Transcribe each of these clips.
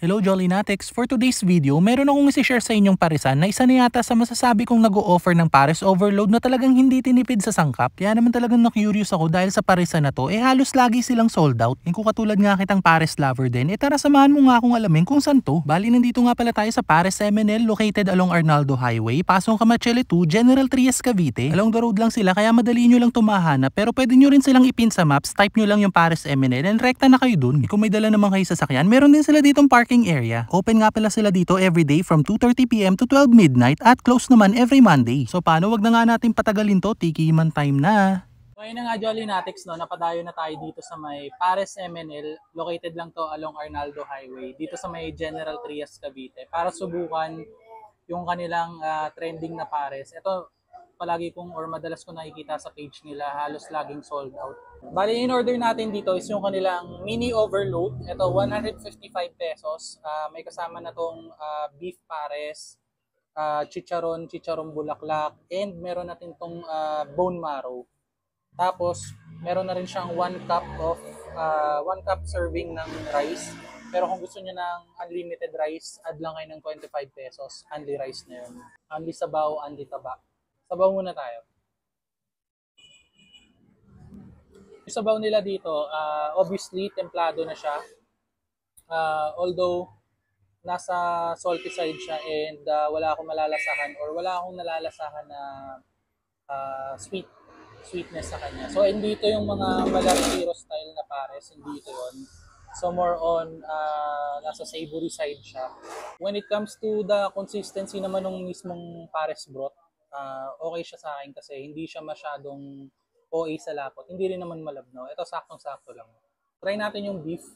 Hello Jolly Natex! For today's video, meron akong isi-share sa inyong parisan na isa na yata sa masasabi kong nag-o-offer ng pares overload na talagang hindi tinipid sa sangkap. Kaya naman talagang na-curious ako dahil sa parisan na to, halos lagi silang sold out. Kung katulad nga kitang pares lover din, tara samahan mo nga akong alamin kung saan to. Bali nandito nga pala tayo sa Pares MNL located along Arnaldo Highway, Pasong Camachele 2, General Trias, Cavite. Along the road lang sila kaya madali nyo lang tumahanap pero pwede nyo rin silang ipin sa maps, type nyo lang yung Pares MNL and rekta na kayo dun. Kung may dala naman kayo sasakyan, meron din sila ditong parking area. Open nga pala sila dito everyday from 2:30 PM to 12 midnight at close naman every Monday. So paano, wag na nga natin patagalin to, tikiman time na. So ayun na nga Jolly Natex, no, napadayo na tayo dito sa may Pares MNL. Located lang to along Arnaldo Highway, dito sa may General Trias, Cavite, para subukan yung kanilang trending na pares. Ito, palagi kong or madalas ko nakikita sa page nila, halos laging sold out. Bali, in order natin dito is yung kanilang mini overload. Ito, 155 pesos. May kasama na tong beef pares, chicharon bulaklak, and meron natin tong bone marrow. Tapos, meron na rin siyang 1 cup serving ng rice. Pero kung gusto niyo ng unlimited rice, add lang kayo ng 25 pesos. Only rice na yun. Only sabaw, only taba. Sabaw muna tayo. Yung sabaw nila dito, obviously, templado na siya. Although, nasa salty side siya and wala akong malalasahan or wala akong nalalasahan na sweetness sa kanya. So, hindi ito yung mga Malartiro style na pares. Hindi ito yun. So, more on, nasa savory side siya. When it comes to the consistency naman ng mismong pares broth, okay siya sa akin kasi hindi siya masyadong OA sa lapot. Hindi rin naman malabnaw. Ito saktong-sakto lang. Try natin yung beef.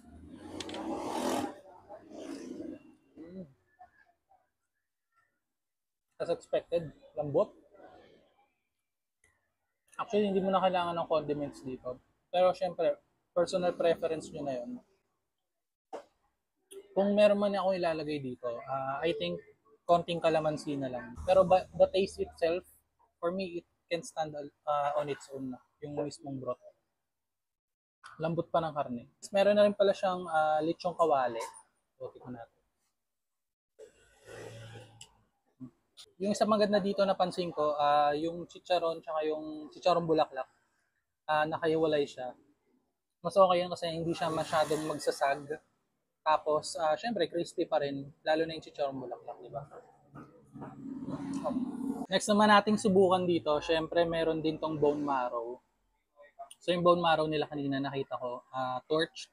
As expected, lambot. Actually, hindi mo na kailangan ng condiments dito. Pero syempre, personal preference nyo na yun. Kung meron man ako ilalagay dito, I think konting kalamansi na lang. Pero the taste itself, for me, it can stand on its own na, yung mismong broth. Lambot pa ng karne. Meron na rin pala siyang lechong kawali. So, tikman natin. Yung isa maganda dito napansin ko, yung chicharon tsaka yung chicharon bulaklak, nakahiwalay siya. Mas okay yun kasi hindi siya masyadong magsasag. Tapos, syempre, crispy pa rin, lalo na yung chicharon bulaklak, di ba? Next naman nating subukan dito, syempre, meron din tong bone marrow. So, yung bone marrow nila kanina, nakita ko, torch.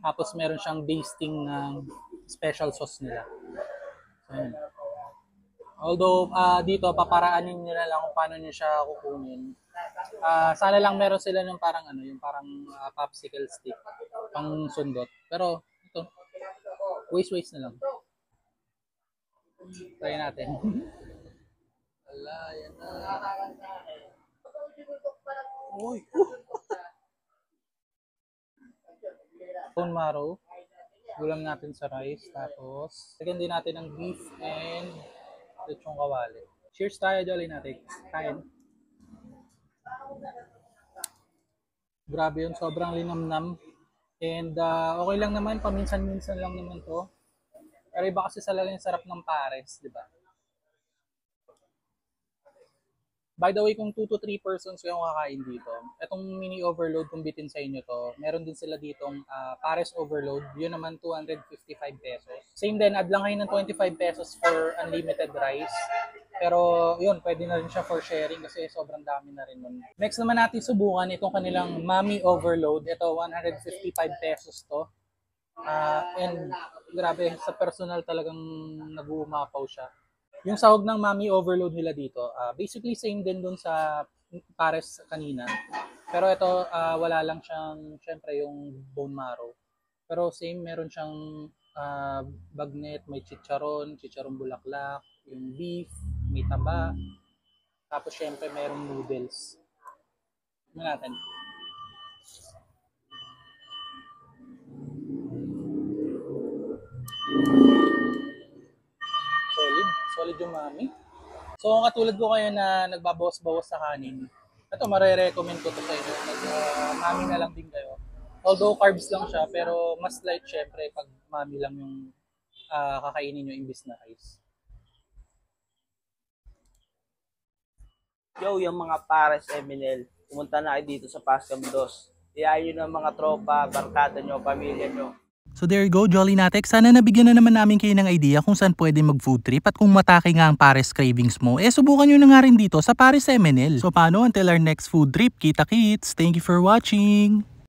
Tapos, meron siyang basting ng special sauce nila. So, yun. Although, dito, paparaanin nila lang kung paano nyo siya kukunin. Sana lang meron sila ng parang, yung parang popsicle stick, pang sundot. Pero, ito, waste na lang. Try natin. Wala, yan na. Uy! Bone marrow. Gulam natin sa rice. Tapos, lagyan din natin ng beef and lechong kawali. Cheers tayo, Jolly natin. Kain. Grabe yun. Sobrang linamnam. And okay lang naman. Paminsan-minsan lang naman to. Pero iba kasi talaga yung sarap ng pares, di ba? By the way, kung 2 to 3 persons kayong kakain dito, itong mini overload, kung bitin sa inyo to, meron din sila ditong pares overload. Yun naman 255 pesos. Same din, add lang kayo ng 25 pesos for unlimited rice. Pero yun, pwede na rin siya for sharing kasi sobrang dami na rin nun. Next naman natin subukan itong kanilang Mami Overload. Ito, 155 pesos to. And grabe, sa personal talagang nag-uumapaw siya. Yung sahog ng Mami Overload nila dito, basically same din dun sa pares kanina. Pero ito, wala lang siyang, syempre, yung bone marrow. Pero same, meron siyang bagnet, may chicharon bulaklak, yung beef, may taba. Tapos syempre, merong noodles. Tignan natin. Solid yung Mami. So kung katulad ko kayo na nagbabawas-bawas sa kanin, ito mare-recommend ko to sa inyo. Mami na lang din kayo. Although carbs lang siya, pero mas light syempre pag Mami lang yung kakainin nyo imbis na rice? Yo, yung mga pares MNL, pumunta na kayo dito sa Pascam 2. Iyayin nyo ng mga tropa, barkada nyo, pamilya nyo. So there you go, Jolly Natek. Sana nabigyan na naman namin kayo ng idea kung saan pwede mag-food trip at kung matake nga ang Pares cravings mo, subukan nyo na nga rin dito sa Pares MNL. So paano, until our next food trip, kita-kits! Thank you for watching!